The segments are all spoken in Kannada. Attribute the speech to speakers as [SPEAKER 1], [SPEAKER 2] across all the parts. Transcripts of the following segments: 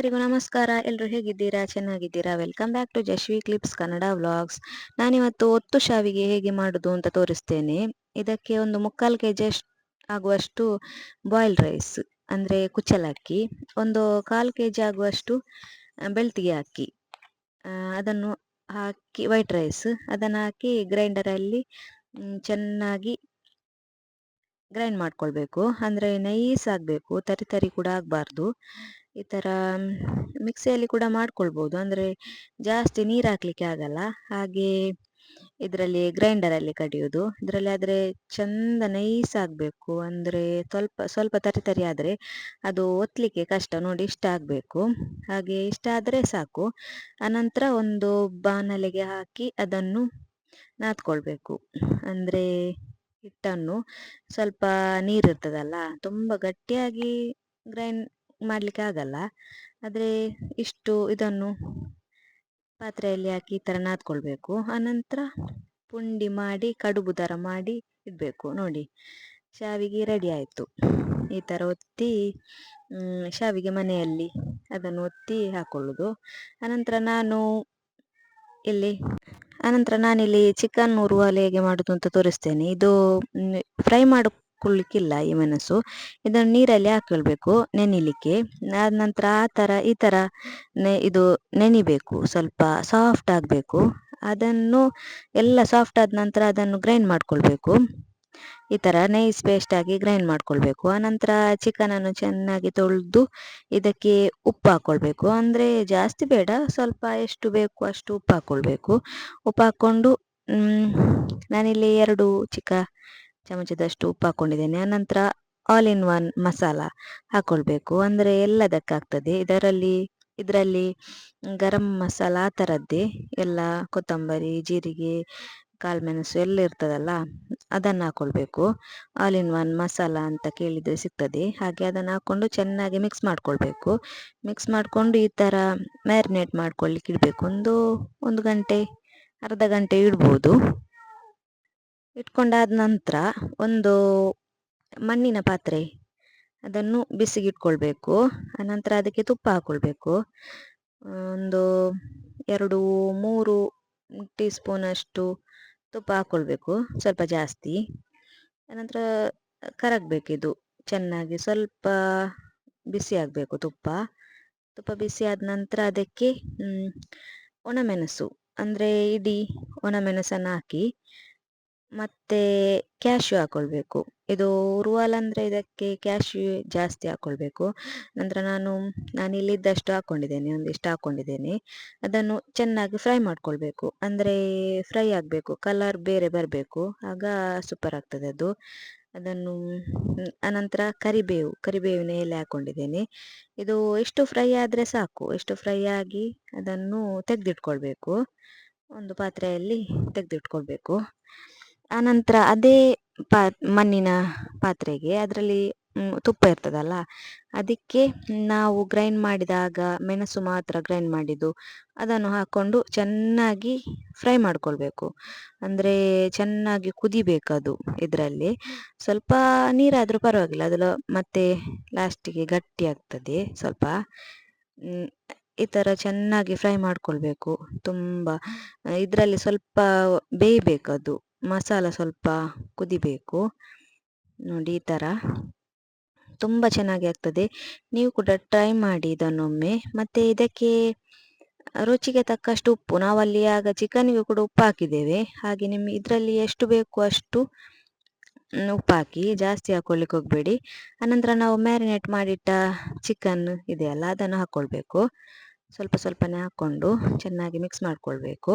[SPEAKER 1] ಎಲ್ಲರಿಗೂ ನಮಸ್ಕಾರ. ಎಲ್ಲರೂ ಹೇಗಿದ್ದೀರಾ? ಚೆನ್ನಾಗಿದ್ದೀರಾ? Welcome back to Jashvi clips Kannada vlogs. ನಾನಿವತ್ತು ಒತ್ತು ಶಾವಿಗೆ ಹೇಗೆ ಮಾಡುದು ಅಂತ ತೋರಿಸ್ತೇನೆ. ಇದಕ್ಕೆ ಒಂದು 3/4 kg ಆಗುವಷ್ಟು ಬಾಯ್ಲ್ಡ್ ರೈಸ್ ಅಂದರೆ ಕುಚ್ಚಲಕ್ಕಿ, ಒಂದು 1/4 kg ಆಗುವಷ್ಟು ಬೆಳ್ತಿಗೆ ಅಕ್ಕಿ, ಅದನ್ನು ಹಾಕಿ ವೈಟ್ ರೈಸ್ ಅದನ್ನು ಹಾಕಿ ಗ್ರೈಂಡರಲ್ಲಿ ಚೆನ್ನಾಗಿ ಗ್ರೈಂಡ್ ಮಾಡ್ಕೊಳ್ಬೇಕು. ಅಂದರೆ ನೈಸ್ ಆಗಬೇಕು, ತರಿ ತರಿ ಕೂಡ ಆಗಬಾರ್ದು. ಈ ಥರ ಮಿಕ್ಸಿಯಲ್ಲಿ ಕೂಡ ಮಾಡ್ಕೊಳ್ಬೋದು, ಅಂದರೆ ಜಾಸ್ತಿ ನೀರು ಹಾಕ್ಲಿಕ್ಕೆ ಆಗಲ್ಲ. ಹಾಗೆ ಇದರಲ್ಲಿ ಗ್ರೈಂಡರಲ್ಲಿ ಕಡಿಯೋದು. ಇದರಲ್ಲಿ ಆದರೆ ಚಂದ ನೈಸ್ ಆಗಬೇಕು, ಅಂದರೆ ಸ್ವಲ್ಪ ಸ್ವಲ್ಪ ತರಿ ತರಿ ಆದರೆ ಅದು ಒತ್ತಲಿಕ್ಕೆ ಕಷ್ಟ. ನೋಡಿ, ಇಷ್ಟ ಆಗಬೇಕು. ಹಾಗೆ ಇಷ್ಟ ಆದರೆ ಸಾಕು. ಅನಂತರ ಒಂದು ಬಾಣಲೆಗೆ ಹಾಕಿ ಅದನ್ನು ನಾದ್ಕೊಳ್ಬೇಕು. ಅಂದರೆ ಹಿಟ್ಟನ್ನು ಸ್ವಲ್ಪ ನೀರಿರ್ತದಲ್ಲ, ತುಂಬ ಗಟ್ಟಿಯಾಗಿ ಗ್ರೈಂಡ್ ಮಾಡಲಿಕ್ಕೆ ಆಗಲ್ಲ. ಆದರೆ ಇಷ್ಟು ಇದನ್ನು ಪಾತ್ರೆಯಲ್ಲಿ ಹಾಕಿ ಈ ಥರ ನಾದ್ಕೊಳ್ಬೇಕು. ಆನಂತರ ಪುಂಡಿ ಮಾಡಿ ಕಡುಬು ಥರ ಮಾಡಿ ಇಡಬೇಕು. ನೋಡಿ, ಶಾವಿಗೆ ರೆಡಿ ಆಯಿತು. ಈ ಥರ ಒತ್ತಿ ಶಾವಿಗೆ ಮನೆಯಲ್ಲಿ ಅದನ್ನು ಒತ್ತಿ ಹಾಕ್ಕೊಳ್ಳೋದು. ಅನಂತರ ನಾನಿಲ್ಲಿ ಚಿಕನ್ ಉರುವಲು ಹೇಗೆ ಮಾಡೋದು ಅಂತ ತೋರಿಸ್ತೇನೆ. ಇದು ಫ್ರೈ ಮಾಡಿಕೊಳ್ಳಿಕ್ಕಿಲ್ಲ ಈ ಮೆಣಸು. ಇದನ್ನು ನೀರಲ್ಲಿ ಹಾಕೊಳ್ಬೇಕು ನೆನಿಲಿಕ್ಕೆ. ಆದ ನಂತರ ಈ ಥರ ಇದು ನೆನಿಬೇಕು, ಸ್ವಲ್ಪ ಸಾಫ್ಟ್ ಆಗಬೇಕು. ಅದನ್ನು ಎಲ್ಲ ಸಾಫ್ಟ್ ಆದ ನಂತರ ಅದನ್ನು ಗ್ರೈಂಡ್ ಮಾಡ್ಕೊಳ್ಬೇಕು. ಈ ಥರ ನೈಸ್ ಪೇಸ್ಟಾಗಿ ಗ್ರೈಂಡ್ ಮಾಡ್ಕೊಳ್ಬೇಕು. ಆನಂತರ ಚಿಕನನ್ನು ಚೆನ್ನಾಗಿ ತೊಳೆದು ಇದಕ್ಕೆ ಉಪ್ಪು ಹಾಕ್ಕೊಳ್ಬೇಕು. ಅಂದರೆ ಜಾಸ್ತಿ ಬೇಡ, ಸ್ವಲ್ಪ ಎಷ್ಟು ಬೇಕು ಅಷ್ಟು ಉಪ್ಪು ಹಾಕ್ಕೊಳ್ಬೇಕು. ಉಪ್ಪು ಹಾಕ್ಕೊಂಡು ನಾನಿಲ್ಲಿ 2 ಚಿಕ್ಕ ಚಮಚದಷ್ಟು ಉಪ್ಪು ಹಾಕ್ಕೊಂಡಿದ್ದೇನೆ. ಆನಂತರ ಆಲ್ ಇನ್ ಒನ್ ಮಸಾಲ ಹಾಕ್ಕೊಳ್ಬೇಕು, ಅಂದರೆ ಎಲ್ಲದಕ್ಕಾಗ್ತದೆ. ಇದರಲ್ಲಿ ಗರಂ ಮಸಾಲ ಆ ಥರದ್ದೇ ಎಲ್ಲ, ಕೊತ್ತಂಬರಿ, ಜೀರಿಗೆ, ಕಾಳುಮೆಣಸು ಎಲ್ಲ ಇರ್ತದಲ್ಲ, ಅದನ್ನು ಹಾಕ್ಕೊಳ್ಬೇಕು. ಆಲ್ ಇನ್ ಒನ್ ಮಸಾಲ ಅಂತ ಕೇಳಿದರೆ ಸಿಗ್ತದೆ. ಹಾಗೆ ಅದನ್ನು ಹಾಕ್ಕೊಂಡು ಚೆನ್ನಾಗಿ ಮಿಕ್ಸ್ ಮಾಡ್ಕೊಳ್ಬೇಕು. ಮಿಕ್ಸ್ ಮಾಡಿಕೊಂಡು ಈ ಥರ ಮ್ಯಾರಿನೇಟ್ ಮಾಡ್ಕೊಳ್ಳಿಕ್ಕೆ ಇಡಬೇಕು. ಒಂದು ಗಂಟೆ, ಅರ್ಧ ಗಂಟೆ ಇಡ್ಬೋದು. ಇಟ್ಕೊಂಡಾದ ನಂತರ ಒಂದು ಮಣ್ಣಿನ ಪಾತ್ರೆ ಅದನ್ನು ಬಿಸಿಗಿಟ್ಕೊಳ್ಬೇಕು. ಆನಂತರ ಅದಕ್ಕೆ ತುಪ್ಪ ಹಾಕ್ಕೊಳ್ಬೇಕು. ಒಂದು 2-3 ಟೀ ಸ್ಪೂನಷ್ಟು ತುಪ್ಪ ಹಾಕ್ಕೊಳ್ಬೇಕು, ಸ್ವಲ್ಪ ಜಾಸ್ತಿ. ಆನಂತರ ಕರಗಬೇಕಿದು ಚೆನ್ನಾಗಿ, ಸ್ವಲ್ಪ ಬಿಸಿ ಆಗಬೇಕು ತುಪ್ಪ ಬಿಸಿ ಆದ ನಂತರ ಅದಕ್ಕೆ ಒಣಮೆಣಸು, ಅಂದರೆ ಇಡೀ ಒಣಮೆಣಸನ್ನು ಹಾಕಿ ಮತ್ತು ಕ್ಯಾಶ್ಯೂ ಹಾಕ್ಕೊಳ್ಬೇಕು. ಇದು ಉರುವಲು ಅಂದರೆ ಇದಕ್ಕೆ ಕ್ಯಾಶ್ಯೂ ಜಾಸ್ತಿ ಹಾಕ್ಕೊಳ್ಬೇಕು. ನಂತರ ನಾನಿಲ್ಲಿದ್ದಷ್ಟು ಹಾಕ್ಕೊಂಡಿದ್ದೇನೆ, ಒಂದಿಷ್ಟು ಹಾಕ್ಕೊಂಡಿದ್ದೇನೆ. ಅದನ್ನು ಚೆನ್ನಾಗಿ ಫ್ರೈ ಮಾಡ್ಕೊಳ್ಬೇಕು, ಅಂದರೆ ಫ್ರೈ ಆಗಬೇಕು, ಕಲರ್ ಬೇರೆ ಬರಬೇಕು, ಆಗ ಸೂಪರ್ ಆಗ್ತದೆ ಅದು. ಅದನ್ನು ಅನಂತರ ಕರಿಬೇವಿನ ಎಲೆ ಹಾಕ್ಕೊಂಡಿದ್ದೇನೆ. ಇದು ಎಷ್ಟು ಫ್ರೈ ಆದರೆ ಸಾಕು. ಎಷ್ಟು ಫ್ರೈ ಆಗಿ ಅದನ್ನು ತೆಗೆದಿಟ್ಕೊಳ್ಬೇಕು, ಒಂದು ಪಾತ್ರೆಯಲ್ಲಿ ತೆಗೆದಿಟ್ಕೊಳ್ಬೇಕು. ಆನಂತರ ಅದೇ ಮಣ್ಣಿನ ಪಾತ್ರೆಗೆ, ಅದರಲ್ಲಿ ತುಪ್ಪ ಇರ್ತದಲ್ಲ, ಅದಕ್ಕೆ ನಾವು ಗ್ರೈಂಡ್ ಮಾಡಿದಾಗ ಮೆಣಸು ಮಾತ್ರ ಗ್ರೈಂಡ್ ಮಾಡಿದ್ದು ಅದನ್ನು ಹಾಕ್ಕೊಂಡು ಚೆನ್ನಾಗಿ ಫ್ರೈ ಮಾಡ್ಕೊಳ್ಬೇಕು. ಅಂದರೆ ಚೆನ್ನಾಗಿ ಕುದಿಬೇಕದು. ಇದರಲ್ಲಿ ಸ್ವಲ್ಪ ನೀರಾದರೂ ಪರವಾಗಿಲ್ಲ, ಅದು ಮತ್ತೆ ಲಾಸ್ಟಿಗೆ ಗಟ್ಟಿ ಆಗ್ತದೆ ಸ್ವಲ್ಪ. ಈ ಥರ ಚೆನ್ನಾಗಿ ಫ್ರೈ ಮಾಡ್ಕೊಳ್ಬೇಕು ತುಂಬ. ಇದರಲ್ಲಿ ಸ್ವಲ್ಪ ಬೇಯಬೇಕದು, ಮಸಾಲ ಸ್ವಲ್ಪ ಕುದಿಬೇಕು. ನೋಡಿ, ಈ ಥರ ತುಂಬ ಚೆನ್ನಾಗಿ ಆಗ್ತದೆ. ನೀವು ಕೂಡ ಟ್ರೈ ಮಾಡಿ ಇದನ್ನೊಮ್ಮೆ. ಮತ್ತು ಇದಕ್ಕೆ ರುಚಿಗೆ ತಕ್ಕಷ್ಟು ಉಪ್ಪು, ನಾವಲ್ಲಿ ಆಗ ಚಿಕನ್ನಿಗೆ ಕೂಡ ಉಪ್ಪು ಹಾಕಿದ್ದೇವೆ. ಹಾಗೆ ಇದರಲ್ಲಿ ಎಷ್ಟು ಬೇಕು ಅಷ್ಟು ಉಪ್ಪು ಹಾಕಿ, ಜಾಸ್ತಿ ಹಾಕ್ಕೊಳ್ಳಿಕ್ಕೆ ಹೋಗಬೇಡಿ. ಆನಂತರ ನಾವು ಮ್ಯಾರಿನೇಟ್ ಮಾಡಿಟ್ಟ ಚಿಕನ್ ಇದೆಯಲ್ಲ, ಅದನ್ನು ಹಾಕ್ಕೊಳ್ಬೇಕು. ಸ್ವಲ್ಪ ಸ್ವಲ್ಪನೇ ಹಾಕ್ಕೊಂಡು ಚೆನ್ನಾಗಿ ಮಿಕ್ಸ್ ಮಾಡಿಕೊಳ್ಬೇಕು.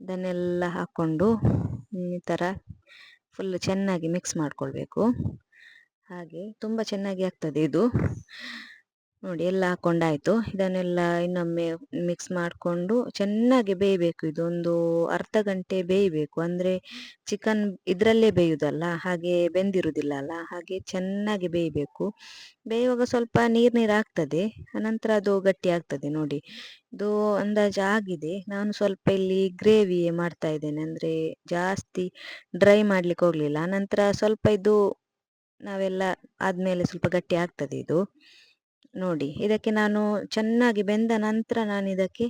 [SPEAKER 1] ಅದನ್ನೆಲ್ಲ ಹಾಕ್ಕೊಂಡು ಈ ಥರ ಫುಲ್ ಚೆನ್ನಾಗಿ ಮಿಕ್ಸ್ ಮಾಡಿಕೊಳ್ಬೇಕು. ಹಾಗೆ ತುಂಬ ಚೆನ್ನಾಗಿ ಆಗ್ತದೆ ಇದು. ನೋಡಿ, ಎಲ್ಲ ಹಾಕ್ಕೊಂಡಾಯಿತು. ಇದನ್ನೆಲ್ಲ ಇನ್ನೊಮ್ಮೆ ಮಿಕ್ಸ್ ಮಾಡಿಕೊಂಡು ಚೆನ್ನಾಗಿ ಬೇಯಬೇಕು. ಇದೊಂದು ಅರ್ಧ ಗಂಟೆ ಬೇಯಬೇಕು, ಅಂದರೆ ಚಿಕನ್ ಇದರಲ್ಲೇ ಬೇಯುವುದಲ್ಲ, ಹಾಗೆ ಬೆಂದಿರುವುದಿಲ್ಲ ಅಲ್ಲ, ಹಾಗೆ ಚೆನ್ನಾಗಿ ಬೇಯಬೇಕು. ಬೇಯುವಾಗ ಸ್ವಲ್ಪ ನೀರು ಆಗ್ತದೆ, ಅನಂತರ ಅದು ಗಟ್ಟಿ ಆಗ್ತದೆ. ನೋಡಿ, ಇದು ಅಂದಾಜು ಆಗಿದೆ. ನಾನು ಸ್ವಲ್ಪ ಇಲ್ಲಿ ಗ್ರೇವಿ ಮಾಡ್ತಾ ಇದ್ದೇನೆ, ಅಂದರೆ ಜಾಸ್ತಿ ಡ್ರೈ ಮಾಡಲಿಕ್ಕೆ ಹೋಗಲಿಲ್ಲ. ನಂತರ ಸ್ವಲ್ಪ ಇದು ನಾವೆಲ್ಲ ಆದಮೇಲೆ ಸ್ವಲ್ಪ ಗಟ್ಟಿ ಆಗ್ತದೆ ಇದು. ನೋಡಿ ಇದಕ್ಕೆ ನಾನು ಚೆನ್ನಾಗಿ ಬೆಂದ ನಂತರ ನಾನು ಇದಕ್ಕೆ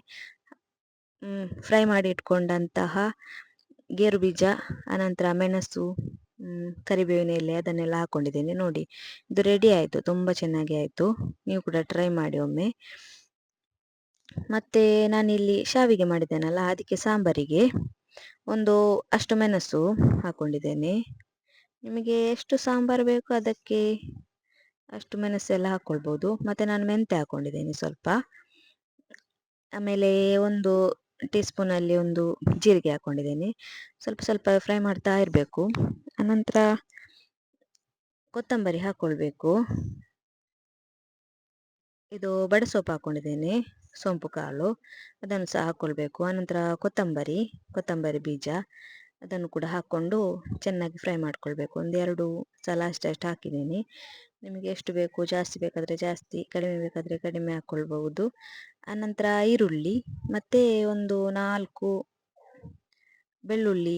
[SPEAKER 1] ಫ್ರೈ ಮಾಡಿ ಇಟ್ಕೊಂಡಂತಹ ಗೇರು ಬೀಜ, ಅನಂತರ ಮೆಣಸು, ಕರಿಬೇವಿನ ಎಲೆ ಅದನ್ನೆಲ್ಲ ಹಾಕ್ಕೊಂಡಿದ್ದೇನೆ. ನೋಡಿ ಇದು ರೆಡಿ ಆಯಿತು, ತುಂಬ ಚೆನ್ನಾಗಿ ಆಯಿತು. ನೀವು ಕೂಡ ಟ್ರೈ ಮಾಡಿ ಒಮ್ಮೆ. ಮತ್ತು ನಾನಿಲ್ಲಿ ಶಾವಿಗೆ ಮಾಡಿದ್ದೇನಲ್ಲ, ಅದಕ್ಕೆ ಸಾಂಬಾರಿಗೆ ಒಂದು ಅಷ್ಟು ಮೆಣಸು ಹಾಕ್ಕೊಂಡಿದ್ದೇನೆ. ನಿಮಗೆ ಎಷ್ಟು ಸಾಂಬಾರು ಬೇಕು ಅದಕ್ಕೆ ಅಷ್ಟು ಮೆಣಸೆಲ್ಲ ಹಾಕ್ಕೊಳ್ಬೋದು. ಮತ್ತು ನಾನು ಮೆಂತೆ ಹಾಕ್ಕೊಂಡಿದ್ದೇನೆ ಸ್ವಲ್ಪ. ಆಮೇಲೆ ಒಂದು ಟೀ ಸ್ಪೂನಲ್ಲಿ ಒಂದು ಜೀರಿಗೆ ಹಾಕ್ಕೊಂಡಿದ್ದೇನೆ. ಸ್ವಲ್ಪ ಸ್ವಲ್ಪ ಫ್ರೈ ಮಾಡ್ತಾ ಇರಬೇಕು. ಅನಂತರ ಕೊತ್ತಂಬರಿ ಹಾಕ್ಕೊಳ್ಬೇಕು. ಇದು ಬಡಸೊಪ್ಪು ಹಾಕ್ಕೊಂಡಿದ್ದೇನೆ, ಸೋಂಪು ಕಾಳು ಅದನ್ನು ಸಹ ಹಾಕ್ಕೊಳ್ಬೇಕು. ಆನಂತರ ಕೊತ್ತಂಬರಿ ಬೀಜ ಅದನ್ನು ಕೂಡ ಹಾಕ್ಕೊಂಡು ಚೆನ್ನಾಗಿ ಫ್ರೈ ಮಾಡ್ಕೊಳ್ಬೇಕು. ಒಂದು 2 ಸಲ ಅಷ್ಟಷ್ಟು ಹಾಕಿದ್ದೀನಿ. ನಿಮಗೆ ಎಷ್ಟು ಬೇಕು, ಜಾಸ್ತಿ ಬೇಕಾದರೆ ಜಾಸ್ತಿ, ಕಡಿಮೆ ಬೇಕಾದರೆ ಕಡಿಮೆ ಹಾಕ್ಕೊಳ್ಬಹುದು. ಆನಂತರ ಈರುಳ್ಳಿ ಮತ್ತು ಒಂದು 4 ಬೆಳ್ಳುಳ್ಳಿ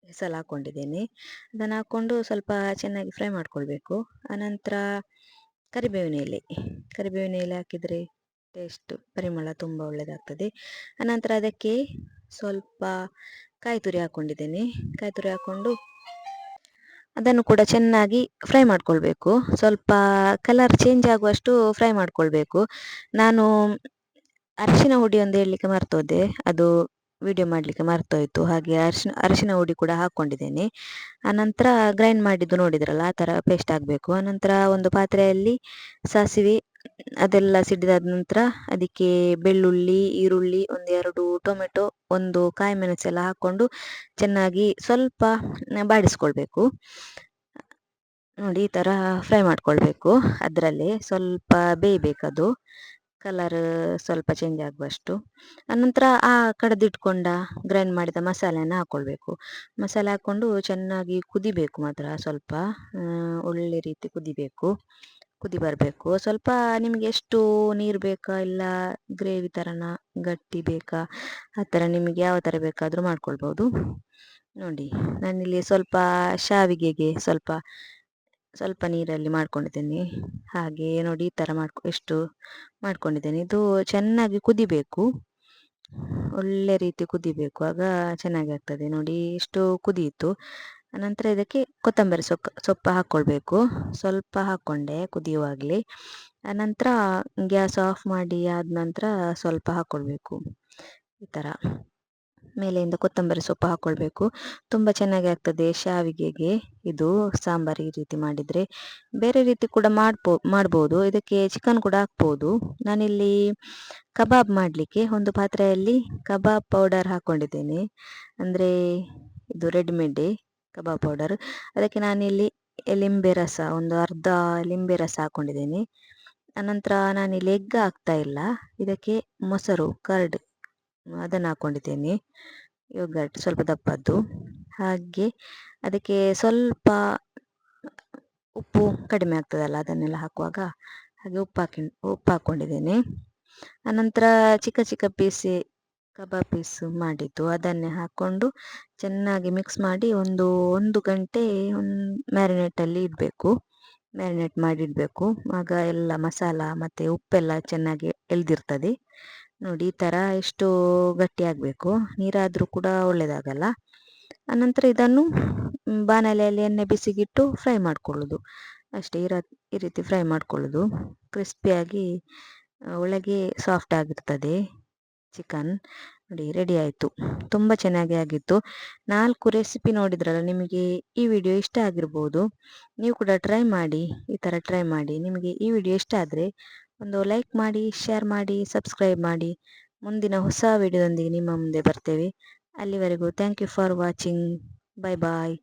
[SPEAKER 1] ಸಲ ಹಾಕ್ಕೊಂಡಿದ್ದೇನೆ. ಅದನ್ನು ಹಾಕ್ಕೊಂಡು ಸ್ವಲ್ಪ ಚೆನ್ನಾಗಿ ಫ್ರೈ ಮಾಡ್ಕೊಳ್ಬೇಕು. ಆನಂತರ ಕರಿಬೇವಿನ ಎಲೆ ಹಾಕಿದರೆ ಟೇಸ್ಟ್ ಪರಿಮಳ ತುಂಬ ಒಳ್ಳೆಯದಾಗ್ತದೆ. ಆನಂತರ ಅದಕ್ಕೆ ಸ್ವಲ್ಪ ಕಾಯಿ ತುರಿ ಹಾಕ್ಕೊಂಡಿದ್ದೇನೆ. ಕಾಯಿ ತುರಿ ಹಾಕ್ಕೊಂಡು ಅದನ್ನು ಕೂಡ ಚೆನ್ನಾಗಿ ಫ್ರೈ ಮಾಡ್ಕೊಳ್ಬೇಕು. ಸ್ವಲ್ಪ ಕಲರ್ ಚೇಂಜ್ ಆಗುವಷ್ಟು ಫ್ರೈ ಮಾಡ್ಕೊಳ್ಬೇಕು. ನಾನು ಅರಿಶಿನ ಹುಡಿ ಒಂದು ಹೇಳಲಿಕ್ಕೆ ಮರ್ತೋದೆ, ಅದು ವಿಡಿಯೋ ಮಾಡಲಿಕ್ಕೆ ಮರ್ತೋಯ್ತು. ಹಾಗೆ ಅರಿಶಿನ ಹುಡಿ ಕೂಡ ಹಾಕ್ಕೊಂಡಿದ್ದೇನೆ. ಆನಂತರ ಗ್ರೈಂಡ್ ಮಾಡಿದ್ದು ನೋಡಿದ್ರಲ್ಲ, ಆ ಥರ ಪೇಸ್ಟ್ ಆಗಬೇಕು. ಆನಂತರ ಒಂದು ಪಾತ್ರೆಯಲ್ಲಿ ಸಾಸಿವೆ ಅದೆಲ್ಲ ಸಿಡಿದಾದ ನಂತರ ಅದಕ್ಕೆ ಬೆಳ್ಳುಳ್ಳಿ, ಈರುಳ್ಳಿ, 1-2 ಟೊಮೆಟೊ, ಒಂದು ಕಾಯಿ ಮೆಣಸೆಲ್ಲ ಹಾಕ್ಕೊಂಡು ಚೆನ್ನಾಗಿ ಸ್ವಲ್ಪ ಬಾಡಿಸ್ಕೊಳ್ಬೇಕು. ನೋಡಿ ಈ ಥರ ಫ್ರೈ ಮಾಡ್ಕೊಳ್ಬೇಕು. ಅದರಲ್ಲೇ ಸ್ವಲ್ಪ ಬೇಯಬೇಕದು, ಕಲರ್ ಸ್ವಲ್ಪ ಚೇಂಜ್ ಆಗುವಷ್ಟು. ಆನಂತರ ಆ ಕಡೆದಿಟ್ಕೊಂಡ ಗ್ರೈಂಡ್ ಮಾಡಿದ ಮಸಾಲೆಯನ್ನು ಹಾಕ್ಕೊಳ್ಬೇಕು. ಮಸಾಲೆ ಹಾಕ್ಕೊಂಡು ಚೆನ್ನಾಗಿ ಕುದಿಬೇಕು ಮಾತ್ರ, ಸ್ವಲ್ಪ ಒಳ್ಳೆ ರೀತಿ ಕುದಿ ಬರಬೇಕು. ಸ್ವಲ್ಪ ನಿಮಗೆ ಎಷ್ಟು ನೀರು ಬೇಕಾ, ಇಲ್ಲ ಗ್ರೇವಿ ಥರನ ಗಟ್ಟಿ ಬೇಕಾ, ಆ ಥರ ನಿಮಗೆ ಯಾವ ಥರ ಬೇಕಾದರೂ ಮಾಡ್ಕೊಳ್ಬೋದು. ನೋಡಿ ನಾನಿಲ್ಲಿ ಸ್ವಲ್ಪ ಶಾವಿಗೆಗೆ ಸ್ವಲ್ಪ ನೀರಲ್ಲಿ ಮಾಡ್ಕೊಂಡಿದ್ದೇನೆ. ಹಾಗೆ ನೋಡಿ ಈ ಥರ ಎಷ್ಟು ಮಾಡ್ಕೊಂಡಿದ್ದೇನೆ. ಇದು ಚೆನ್ನಾಗಿ ಕುದಿಬೇಕು, ಒಳ್ಳೆ ರೀತಿ ಕುದಿಬೇಕು, ಆಗ ಚೆನ್ನಾಗಿ ಆಗ್ತದೆ. ನೋಡಿ ಇಷ್ಟು ಕುದಿಯಿತು. ಅನಂತರ ಇದಕ್ಕೆ ಕೊತ್ತಂಬರಿ ಸೊಪ್ಪು ಹಾಕ್ಕೊಳ್ಬೇಕು. ಸ್ವಲ್ಪ ಹಾಕ್ಕೊಂಡೆ ಕುದಿಯುವಾಗಲೇ. ಅನಂತರ ಗ್ಯಾಸ್ ಆಫ್ ಮಾಡಿ ಆದ ನಂತರ ಸ್ವಲ್ಪ ಹಾಕ್ಕೊಳ್ಬೇಕು. ಈ ಥರ ಮೇಲೆಯಿಂದ ಕೊತ್ತಂಬರಿ ಸೊಪ್ಪು ಹಾಕ್ಕೊಳ್ಬೇಕು. ತುಂಬ ಚೆನ್ನಾಗಿ ಆಗ್ತದೆ ಶಾವಿಗೆಗೆ ಇದು ಸಾಂಬಾರು ಈ ರೀತಿ ಮಾಡಿದರೆ. ಬೇರೆ ರೀತಿ ಕೂಡ ಮಾಡ್ಬೋದು, ಇದಕ್ಕೆ ಚಿಕನ್ ಕೂಡ ಹಾಕ್ಬೋದು. ನಾನಿಲ್ಲಿ ಕಬಾಬ್ ಮಾಡಲಿಕ್ಕೆ ಒಂದು ಪಾತ್ರೆಯಲ್ಲಿ ಕಬಾಬ್ ಪೌಡರ್ ಹಾಕ್ಕೊಂಡಿದ್ದೇನೆ, ಅಂದರೆ ಇದು ರೆಡಿಮೇಡ್ ಕಬಾಬ್ ಪೌಡರ್. ಅದಕ್ಕೆ ನಾನಿಲ್ಲಿ ಲಿಂಬೆ ರಸ, ಒಂದು ಅರ್ಧ ಲಿಂಬೆ ರಸ ಹಾಕ್ಕೊಂಡಿದ್ದೇನೆ. ಅನಂತರ ನಾನಿಲ್ಲಿ ಎಗ್ ಹಾಕ್ತಾ ಇಲ್ಲ, ಇದಕ್ಕೆ ಮೊಸರು ಕರ್ಡ್ ಅದನ್ನು ಹಾಕ್ಕೊಂಡಿದ್ದೇನೆ, ಯೋಗರ್ಟ್ ಸ್ವಲ್ಪ ದಪ್ಪದ್ದು. ಹಾಗೆ ಅದಕ್ಕೆ ಸ್ವಲ್ಪ ಉಪ್ಪು ಕಡಿಮೆ ಆಗ್ತದಲ್ಲ ಅದನ್ನೆಲ್ಲ ಹಾಕುವಾಗ, ಹಾಗೆ ಉಪ್ಪು ಹಾಕ್ಕೊಂಡಿದ್ದೇನೆ. ಅನಂತರ ಚಿಕ್ಕ ಚಿಕ್ಕ ಕಬಾಬ್ ಪೀಸ್ ಮಾಡಿದ್ದು ಅದನ್ನೇ ಹಾಕ್ಕೊಂಡು ಚೆನ್ನಾಗಿ ಮಿಕ್ಸ್ ಮಾಡಿ ಒಂದು ಗಂಟೆ ಮ್ಯಾರಿನೇಟ್ ಮಾಡಿಡಬೇಕು. ಆಗ ಎಲ್ಲ ಮಸಾಲ ಮತ್ತು ಉಪ್ಪೆಲ್ಲ ಚೆನ್ನಾಗಿ ಎಳ್ದಿರ್ತದೆ. ನೋಡಿ ಈ ಥರ ಎಷ್ಟು ಗಟ್ಟಿಯಾಗಬೇಕು, ನೀರಾದರೂ ಕೂಡ ಒಳ್ಳೆಯದಾಗಲ್ಲ. ಅನಂತರ ಇದನ್ನು ಬಾಣಲೆಯಲ್ಲಿ ಎಣ್ಣೆ ಬಿಸಿಗಿಟ್ಟು ಫ್ರೈ ಮಾಡ್ಕೊಳ್ಳೋದು ಅಷ್ಟೇ. ಈ ರೀತಿ ಫ್ರೈ ಮಾಡ್ಕೊಳ್ಳೋದು, ಕ್ರಿಸ್ಪಿಯಾಗಿ ಒಳಗೆ ಸಾಫ್ಟ್ ಆಗಿರ್ತದೆ ಚಿಕನ್. ನೋಡಿ ರೆಡಿ ಆಯಿತು, ತುಂಬ ಚೆನ್ನಾಗಿ ಆಗಿತ್ತು. 4 ರೆಸಿಪಿ ನೋಡಿದ್ರಲ್ಲ, ನಿಮಗೆ ಈ ವಿಡಿಯೋ ಇಷ್ಟ ಆಗಿರ್ಬೋದು. ನೀವು ಕೂಡ ಟ್ರೈ ಮಾಡಿ, ಈ ಥರ ಟ್ರೈ ಮಾಡಿ. ನಿಮಗೆ ಈ ವಿಡಿಯೋ ಇಷ್ಟ ಆದರೆ ಒಂದು ಲೈಕ್ ಮಾಡಿ, ಶೇರ್ ಮಾಡಿ, ಸಬ್ಸ್ಕ್ರೈಬ್ ಮಾಡಿ. ಮುಂದಿನ ಹೊಸ ವಿಡಿಯೋದೊಂದಿಗೆ ನಿಮ್ಮ ಮುಂದೆ ಬರ್ತೇವೆ. ಅಲ್ಲಿವರೆಗೂ thank you for watching. Bye bye.